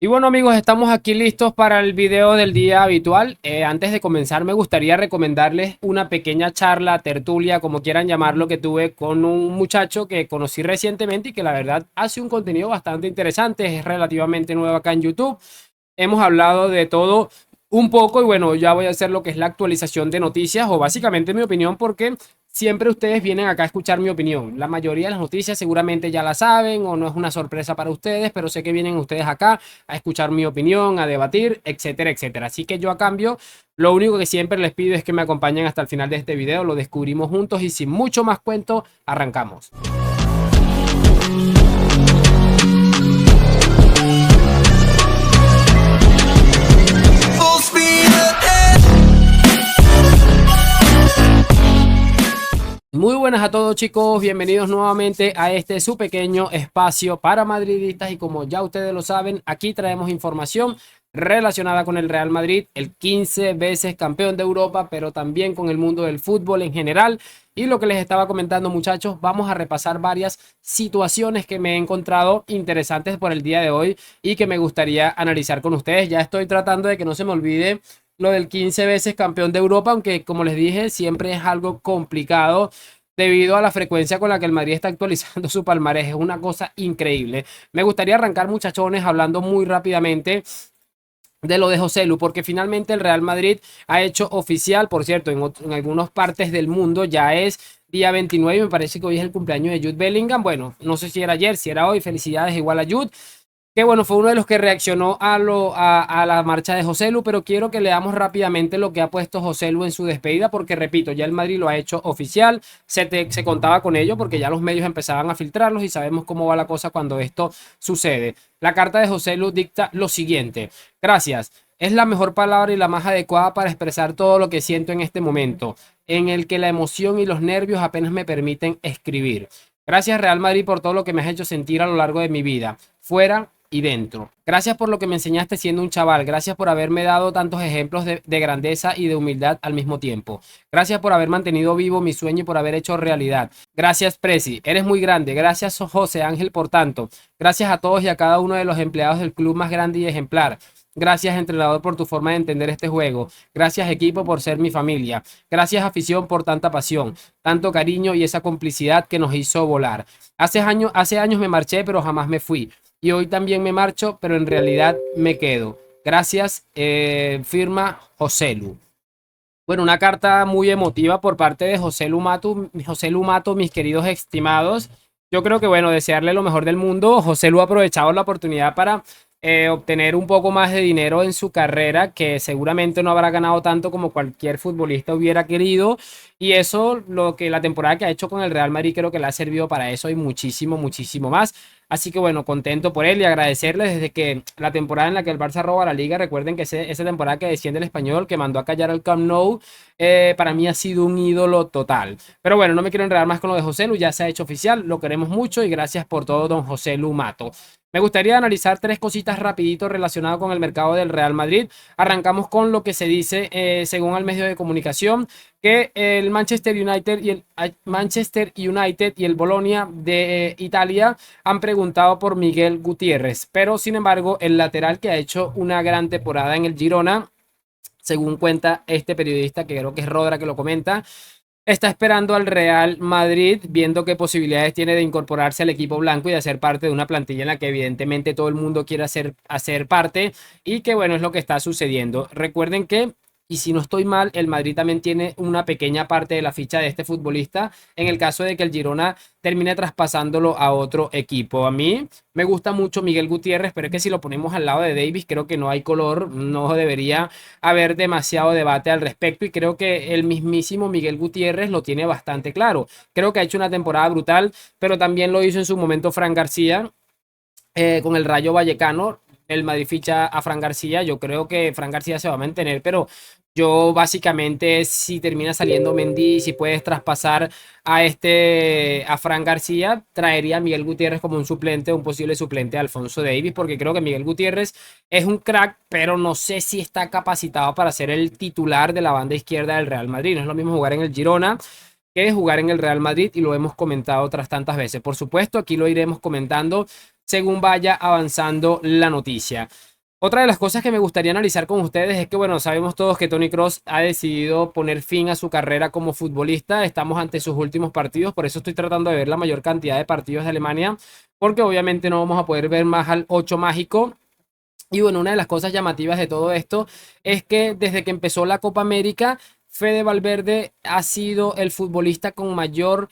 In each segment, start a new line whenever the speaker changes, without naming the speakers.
Y bueno amigos, estamos aquí listos para el video del día habitual. Antes de comenzar me gustaría recomendarles una pequeña charla, tertulia, como quieran llamarlo, que tuve con un muchacho que conocí recientemente y que la verdad hace un contenido bastante interesante, es relativamente nuevo acá en YouTube. Hemos hablado de todo un poco y bueno, ya voy a hacer lo que es la actualización de noticias o básicamente mi opinión porque siempre ustedes vienen acá a escuchar mi opinión. La mayoría de las noticias seguramente ya la saben o no es una sorpresa para ustedes, pero sé que vienen ustedes acá a escuchar mi opinión, a debatir, etcétera, etcétera. Así que yo a cambio, lo único que siempre les pido es que me acompañen hasta el final de este video, lo descubrimos juntos y sin mucho más cuento, arrancamos. Muy buenas a todos chicos, bienvenidos nuevamente a este su pequeño espacio para madridistas y como ya ustedes lo saben, aquí traemos información relacionada con el Real Madrid, el 15 veces campeón de Europa, pero también con el mundo del fútbol en general. Y lo que les estaba comentando muchachos, vamos a repasar varias situaciones que me he encontrado interesantes por el día de hoy y que me gustaría analizar con ustedes. Ya estoy tratando de que no se me olvide lo del 15 veces campeón de Europa, aunque como les dije, siempre es algo complicado debido a la frecuencia con la que el Madrid está actualizando su palmarés. Es una cosa increíble. Me gustaría arrancar, muchachones, hablando muy rápidamente de lo de José Lu, porque finalmente el Real Madrid ha hecho oficial, por cierto, en algunas partes del mundo ya es día 29 y me parece que hoy es el cumpleaños de Jude Bellingham. Bueno, no sé si era ayer, si era hoy, felicidades igual a Jude. Que bueno, fue uno de los que reaccionó a la marcha de José Lu, pero quiero que leamos rápidamente lo que ha puesto José Lu en su despedida, porque repito, ya el Madrid lo ha hecho oficial, se contaba con ello, porque ya los medios empezaban a filtrarlos y sabemos cómo va la cosa cuando esto sucede. La carta de José Lu dicta lo siguiente: gracias, es la mejor palabra y la más adecuada para expresar todo lo que siento en este momento, en el que la emoción y los nervios apenas me permiten escribir. Gracias Real Madrid por todo lo que me has hecho sentir a lo largo de mi vida, fuera y dentro. Gracias por lo que me enseñaste siendo un chaval. Gracias por haberme dado tantos ejemplos de grandeza y de humildad al mismo tiempo. Gracias por haber mantenido vivo mi sueño y por haber hecho realidad. Gracias, Presi. Eres muy grande. Gracias, José Ángel, por tanto. Gracias a todos y a cada uno de los empleados del club más grande y ejemplar. Gracias, entrenador, por tu forma de entender este juego. Gracias, equipo, por ser mi familia. Gracias, afición, por tanta pasión, tanto cariño y esa complicidad que nos hizo volar. Hace años me marché, pero jamás me fui. Y hoy también me marcho, pero en realidad me quedo. Gracias, firma José Lu. Bueno, una carta muy emotiva por parte de José Lu Mato, mis queridos estimados. Yo creo que, bueno, desearle lo mejor del mundo. José Lu ha aprovechado la oportunidad para obtener un poco más de dinero en su carrera, que seguramente no habrá ganado tanto como cualquier futbolista hubiera querido. Y eso, lo que la temporada que ha hecho con el Real Madrid, creo que le ha servido para eso y muchísimo, muchísimo más. Así que bueno, contento por él y agradecerle desde que la temporada en la que el Barça roba la liga, recuerden que esa temporada que desciende el Español, que mandó a callar al Camp Nou, para mí ha sido un ídolo total. Pero bueno, no me quiero enredar más con lo de José Lu, ya se ha hecho oficial, lo queremos mucho y gracias por todo, don José Lu Mato. Me gustaría analizar tres cositas rapidito relacionadas con el mercado del Real Madrid. Arrancamos con lo que se dice según el medio de comunicación, que el Manchester United y el Bolonia de Italia han preguntado por Miguel Gutiérrez, pero sin embargo el lateral que ha hecho una gran temporada en el Girona, según cuenta este periodista que creo que es Rodra que lo comenta, está esperando al Real Madrid, viendo qué posibilidades tiene de incorporarse al equipo blanco y de hacer parte de una plantilla en la que evidentemente todo el mundo quiere hacer parte y que bueno, es lo que está sucediendo. Recuerden que, y si no estoy mal, el Madrid también tiene una pequeña parte de la ficha de este futbolista en el caso de que el Girona termine traspasándolo a otro equipo. A mí me gusta mucho Miguel Gutiérrez, pero es que si lo ponemos al lado de Davis, creo que no hay color, no debería haber demasiado debate al respecto y creo que el mismísimo Miguel Gutiérrez lo tiene bastante claro. Creo que ha hecho una temporada brutal, pero también lo hizo en su momento Fran García con el Rayo Vallecano. El Madrid ficha a Fran García. Yo creo que Fran García se va a mantener, pero yo básicamente si termina saliendo Mendy, si puedes traspasar a Fran García, traería a Miguel Gutiérrez como un suplente, un posible suplente a Alfonso Davis, porque creo que Miguel Gutiérrez es un crack, pero no sé si está capacitado para ser el titular de la banda izquierda del Real Madrid. No es lo mismo jugar en el Girona que jugar en el Real Madrid y lo hemos comentado otras tantas veces. Por supuesto, aquí lo iremos comentando según vaya avanzando la noticia. Otra de las cosas que me gustaría analizar con ustedes es que, bueno, sabemos todos que Toni Kroos ha decidido poner fin a su carrera como futbolista. Estamos ante sus últimos partidos, por eso estoy tratando de ver la mayor cantidad de partidos de Alemania, porque obviamente no vamos a poder ver más al 8 mágico. Y bueno, una de las cosas llamativas de todo esto es que desde que empezó la Copa América, Fede Valverde ha sido el futbolista con mayor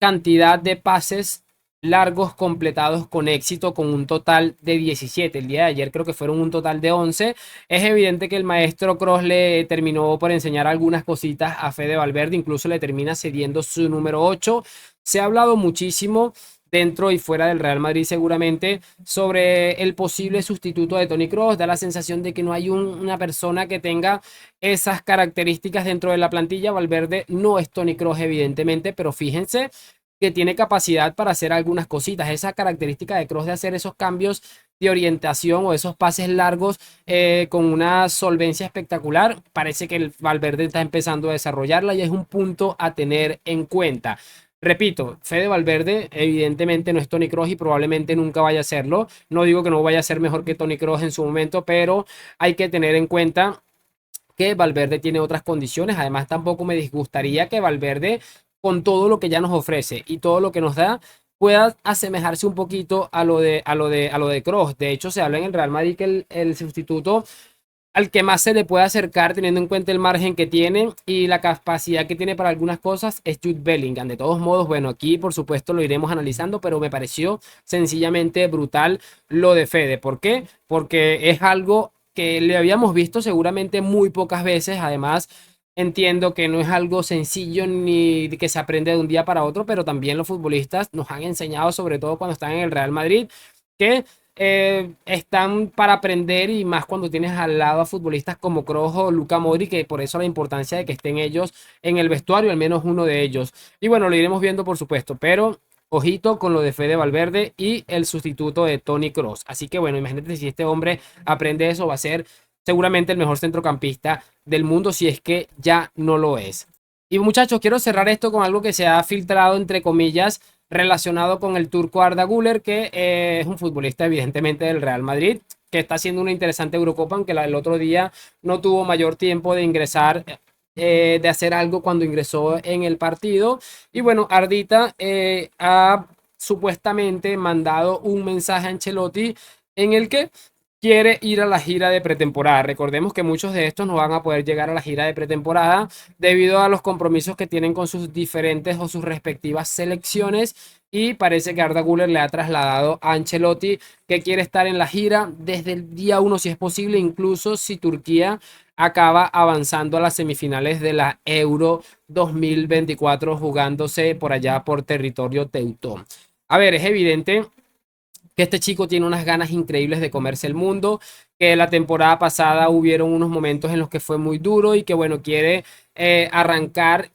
cantidad de pases largos completados con éxito, con un total de 17. El día de ayer creo que fueron un total de 11. Es evidente que el maestro Cross le terminó por enseñar algunas cositas a Fede Valverde, incluso le termina cediendo su número 8. Se ha hablado muchísimo dentro y fuera del Real Madrid seguramente sobre el posible sustituto de Toni Kroos. Da la sensación de que no hay una persona que tenga esas características dentro de la plantilla. Valverde no es Toni Kroos evidentemente, pero fíjense que tiene capacidad para hacer algunas cositas. Esa característica de Kroos de hacer esos cambios de orientación o esos pases largos con una solvencia espectacular, parece que el Valverde está empezando a desarrollarla y es un punto a tener en cuenta. Repito, Fede Valverde evidentemente no es Toni Kroos y probablemente nunca vaya a serlo. No digo que no vaya a ser mejor que Toni Kroos en su momento, pero hay que tener en cuenta que Valverde tiene otras condiciones. Además, tampoco me disgustaría que Valverde, con todo lo que ya nos ofrece y todo lo que nos da, pueda asemejarse un poquito a lo de Kroos. De hecho, se habla en el Real Madrid que el sustituto al que más se le puede acercar teniendo en cuenta el margen que tiene y la capacidad que tiene para algunas cosas es Jude Bellingham. De todos modos, bueno, aquí por supuesto lo iremos analizando, pero me pareció sencillamente brutal lo de Fede. ¿Por qué? Porque es algo que le habíamos visto seguramente muy pocas veces. Además, entiendo que no es algo sencillo ni que se aprende de un día para otro, pero también los futbolistas nos han enseñado, sobre todo cuando están en el Real Madrid, que están para aprender y más cuando tienes al lado a futbolistas como Kroos o Luka Modric, que por eso la importancia de que estén ellos en el vestuario, al menos uno de ellos. Y bueno, lo iremos viendo por supuesto, pero ojito con lo de Fede Valverde y el sustituto de Toni Kroos. Así que bueno, imagínate si este hombre aprende eso, va a ser seguramente el mejor centrocampista del mundo, si es que ya no lo es. Y muchachos, quiero cerrar esto con algo que se ha filtrado entre comillas relacionado con el turco Arda Güler, que es un futbolista evidentemente del Real Madrid, que está haciendo una interesante Eurocopa, aunque el otro día no tuvo mayor tiempo de ingresar, de hacer algo cuando ingresó en el partido. Y bueno, Ardita ha supuestamente mandado un mensaje a Ancelotti en el que quiere ir a la gira de pretemporada. Recordemos que muchos de estos no van a poder llegar a la gira de pretemporada debido a los compromisos que tienen con sus diferentes o sus respectivas selecciones. Y parece que Arda Güler le ha trasladado a Ancelotti que quiere estar en la gira desde el día 1 si es posible, incluso si Turquía acaba avanzando a las semifinales de la Euro 2024 jugándose por allá por territorio teutón. A ver, es evidente que este chico tiene unas ganas increíbles de comerse el mundo, que la temporada pasada hubieron unos momentos en los que fue muy duro y que bueno, quiere arrancar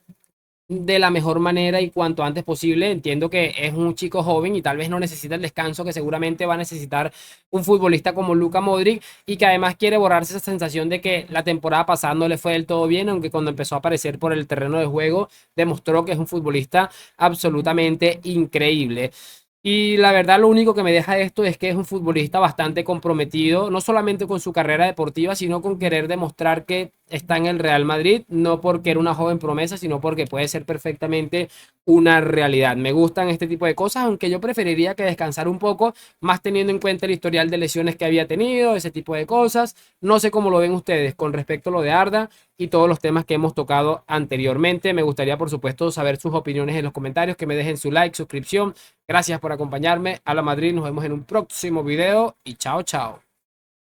de la mejor manera y cuanto antes posible. Entiendo que es un chico joven y tal vez no necesita el descanso que seguramente va a necesitar un futbolista como Luka Modric y que además quiere borrarse esa sensación de que la temporada pasada no le fue del todo bien, aunque cuando empezó a aparecer por el terreno de juego demostró que es un futbolista absolutamente increíble. Y la verdad, lo único que me deja esto es que es un futbolista bastante comprometido, no solamente con su carrera deportiva, sino con querer demostrar que está en el Real Madrid, no porque era una joven promesa, sino porque puede ser perfectamente una realidad. Me gustan este tipo de cosas, aunque yo preferiría que descansara un poco, más teniendo en cuenta el historial de lesiones que había tenido, ese tipo de cosas. No sé cómo lo ven ustedes con respecto a lo de Arda y todos los temas que hemos tocado anteriormente. Me gustaría, por supuesto, saber sus opiniones en los comentarios, que me dejen su like, suscripción. Gracias por acompañarme. A la Madrid, nos vemos en un próximo video y chao, chao.